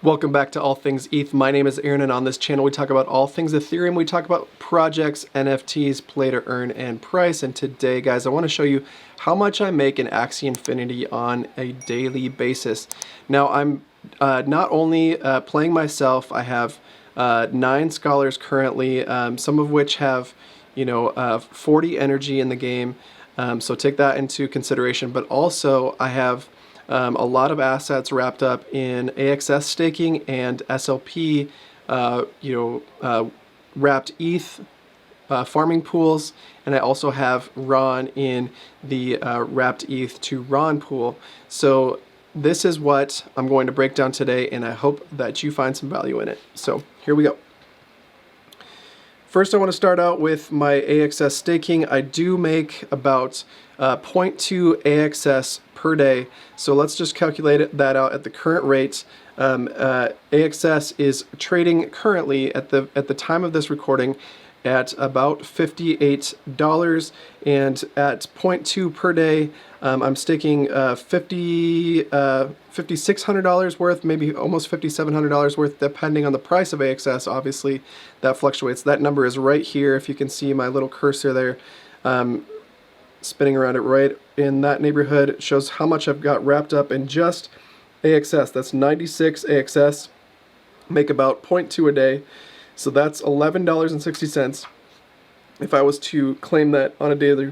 Welcome back to All Things ETH. My name is Aaron, and on this channel we talk about all things Ethereum. We talk about projects, NFTs, play to earn, and price. And today, guys, I want to show you how much I make in Axie Infinity on a daily basis. Now, I'm not only playing myself, I have 9 scholars currently, some of which have 40 energy in the game. So take that into consideration. But also, I have a lot of assets wrapped up in AXS staking and SLP, wrapped ETH farming pools, and I also have RON in the wrapped ETH to RON pool. So this is what I'm going to break down today, and I hope that you find some value in it. So here we go. First, I want to start out with my AXS staking. I do make about 0.2 AXS per day. So let's just calculate that out at the current rate. AXS is trading currently at the time of this recording at about $58, and at 0.2 per day, I'm staking $5,600 worth, maybe almost $5,700 worth, depending on the price of AXS. Obviously, that fluctuates. That number is right here. If you can see my little cursor there, spinning around it right in that neighborhood, it shows how much I've got wrapped up in just AXS. That's 96 AXS, make about 0.2 a day. So that's $11.60 if I was to claim that on a daily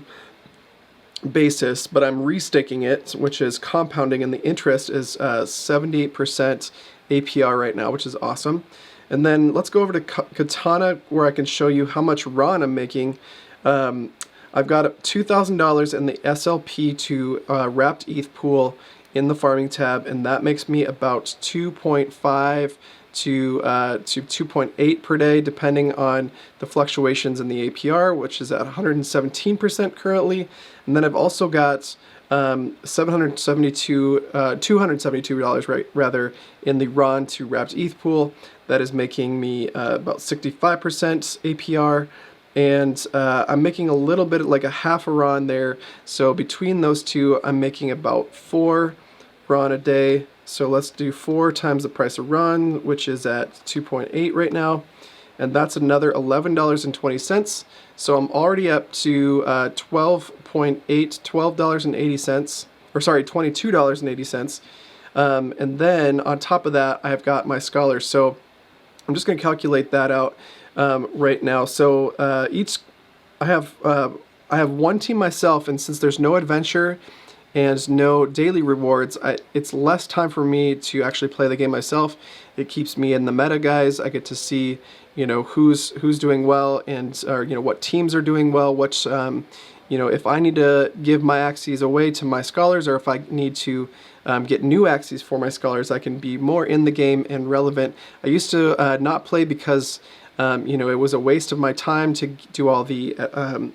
basis, but I'm restaking it, which is compounding, and the interest is 78% APR right now, which is awesome. And then let's go over to Katana, where I can show you how much RON I'm making. I've got $2,000 in the SLP to wrapped ETH pool in the farming tab, and that makes me about 2.5 to 2.8 per day, depending on the fluctuations in the APR, which is at 117% currently. And then I've also got $272 rather in the RON to wrapped ETH pool. That is making me about 65% APR. And I'm making a little bit, like a half a RON there. So between those two, I'm making about 4 RON a day. So let's do 4 times the price of RON, which is at 2.8 right now. And that's another $11.20. So I'm already up to $12.80, or sorry, $22.80. And then on top of that, I've got my scholars. So I'm just going to calculate that out right now. So I have one team myself, and since there's no adventure and no daily rewards, it's less time for me to actually play the game myself. It keeps me in the meta, guys. I get to see, who's doing well, and what teams are doing well, which if I need to give my Axies away to my scholars, or if I need to get new Axies for my scholars, I can be more in the game and relevant. I used to not play because it was a waste of my time to do all the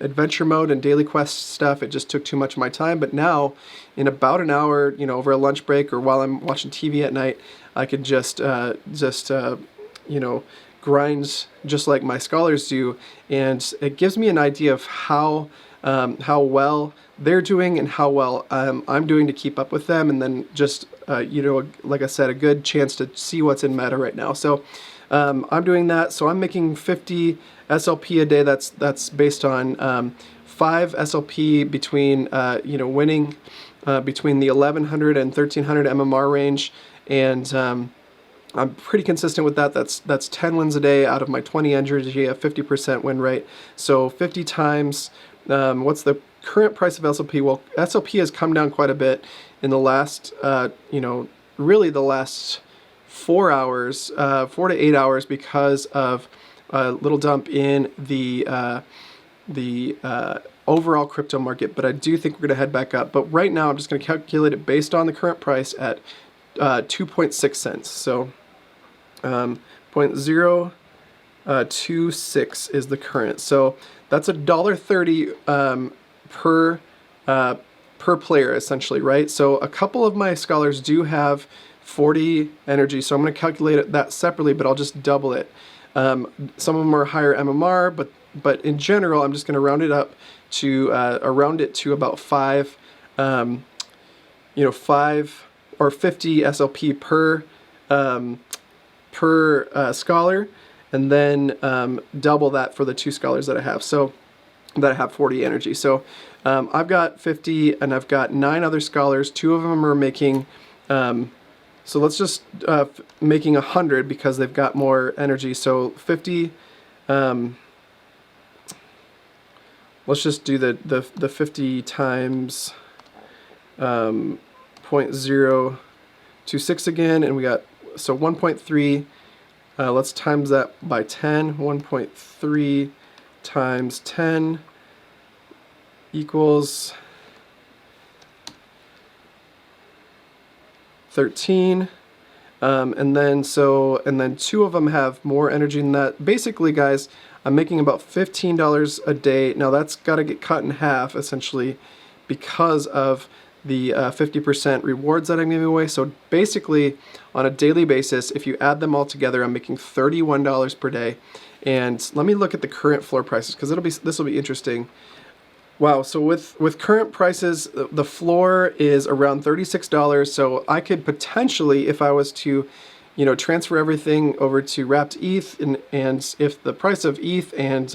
adventure mode and daily quest stuff. It just took too much of my time. But now, in about an hour, over a lunch break or while I'm watching TV at night, I can just grind just like my scholars do, and it gives me an idea of how well they're doing and how well I'm doing to keep up with them, and then just like I said, a good chance to see what's in meta right now. So I'm doing that. So I'm making 50 SLP a day. That's based on 5 SLP between winning between the 1100 and 1300 MMR range, and I'm pretty consistent with that. That's 10 wins a day out of my 20 energy, a 50% win rate. So 50 times, what's the current price of SLP? Well, SLP has come down quite a bit in the last, really the last 4 hours, 4 to 8 hours, because of a little dump in the overall crypto market. But I do think we're going to head back up. But right now, I'm just going to calculate it based on the current price at 2.6 cents. So 0.026 is the current. So that's $1.30 per player, essentially, right? So a couple of my scholars do have 40 energy, so I'm going to calculate that separately, but I'll just double it. Some of them are higher MMR, but in general, I'm just going to round it up to about 5 or 50 SLP per per scholar, and then double that for the 2 scholars that I have. So that have 40 energy. So I've got 50, and I've got 9 other scholars. 2 of them are making, so let's just making 100 because they've got more energy. So 50. Let's just do the 50 times 0.026 again, and we got, so 1.3. Let's times that by 10. 1.3 times 10 equals 13. And then 2 of them have more energy than that. Basically, guys, I'm making about $15 a day. Now that's got to get cut in half essentially because of the 50% rewards that I'm giving away. So basically, on a daily basis, if you add them all together, I'm making $31 per day. And let me look at the current floor prices, because this will be interesting. Wow, so with current prices, the floor is around $36. So I could potentially, if I was to, you know, transfer everything over to wrapped ETH, and if the price of ETH and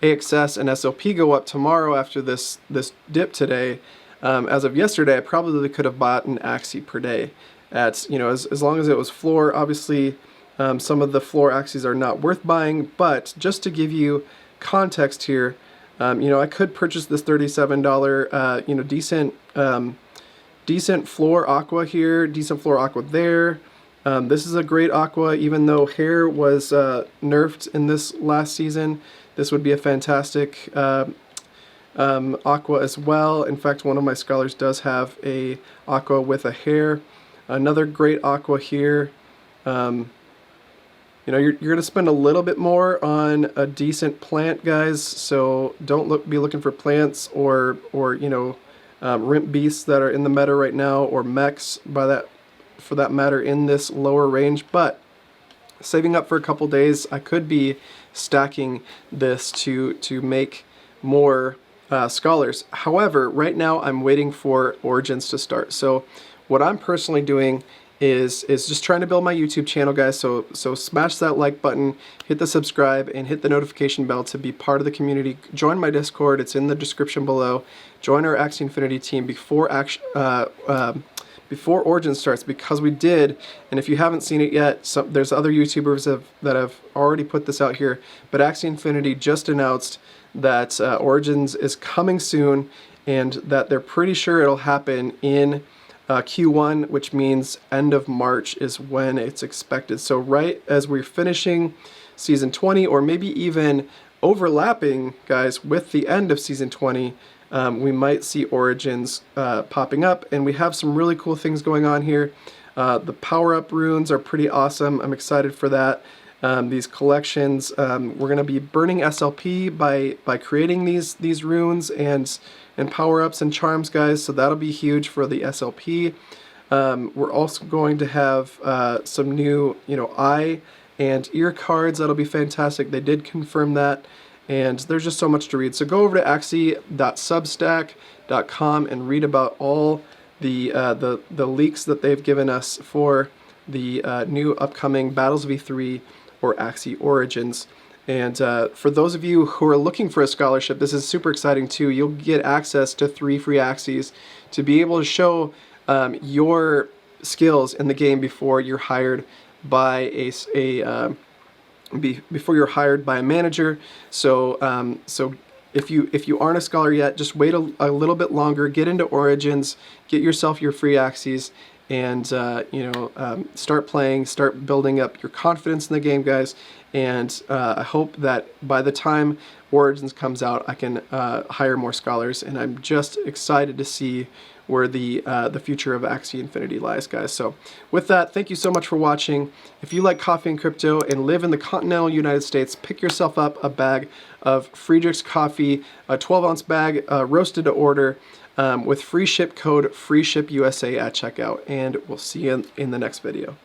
AXS and SLP go up tomorrow after this dip today, as of yesterday, I probably could have bought an Axie per day at, you know, as long as it was floor. Obviously, some of the floor Axies are not worth buying, but just to give you context here, you know, I could purchase this $37, you know, decent floor aqua here, decent floor aqua there. This is a great aqua, even though hair was nerfed in this last season. This would be a fantastic aqua as well. In fact, one of my scholars does have a aqua with a hair. Another great aqua here. You know, you're going to spend a little bit more on a decent plant, guys. So don't be looking for plants or you know, rimp beasts that are in the meta right now, or mechs for that matter in this lower range. But saving up for a couple days, I could be stacking this to make more scholars. However, right now I'm waiting for Origins to start. So what I'm personally doing is just trying to build my YouTube channel, guys. So smash that like button, hit the subscribe, and hit the notification bell to be part of the community. Join my Discord, it's in the description below. Join our Axie Infinity team before Origins starts, because we did, and if you haven't seen it yet, there's other YouTubers that have already put this out here, but Axie Infinity just announced that Origins is coming soon, and that they're pretty sure it'll happen in Q1, which means end of March is when it's expected. So right as we're finishing Season 20, or maybe even overlapping, guys, with the end of Season 20, we might see Origins popping up, and we have some really cool things going on here. The power-up runes are pretty awesome. I'm excited for that. These collections, we're going to be burning SLP by creating these runes and power-ups and charms, guys, so that'll be huge for the SLP. We're also going to have some new, you know, eye and ear cards. That'll be fantastic. They did confirm that, and there's just so much to read. So go over to axie.substack.com and read about all the leaks that they've given us for the new upcoming Battles of E3 or Axie Origins. And for those of you who are looking for a scholarship, this is super exciting too. You'll get access to 3 free Axies to be able to show your skills in the game before you're hired by before you're hired by a manager. So if you aren't a scholar yet, just wait a little bit longer. Get into Origins, get yourself your free Axies, and you know, start playing, start building up your confidence in the game, guys. And I hope that by the time Origins comes out, I can hire more scholars, and I'm just excited to see where the future of Axie Infinity lies, guys. So with that, thank you so much for watching. If you like coffee and crypto and live in the continental United States, pick yourself up a bag of Friedrichs Coffee, a 12-ounce bag, roasted to order, with free ship code FREESHIPUSA at checkout, and we'll see you in the next video.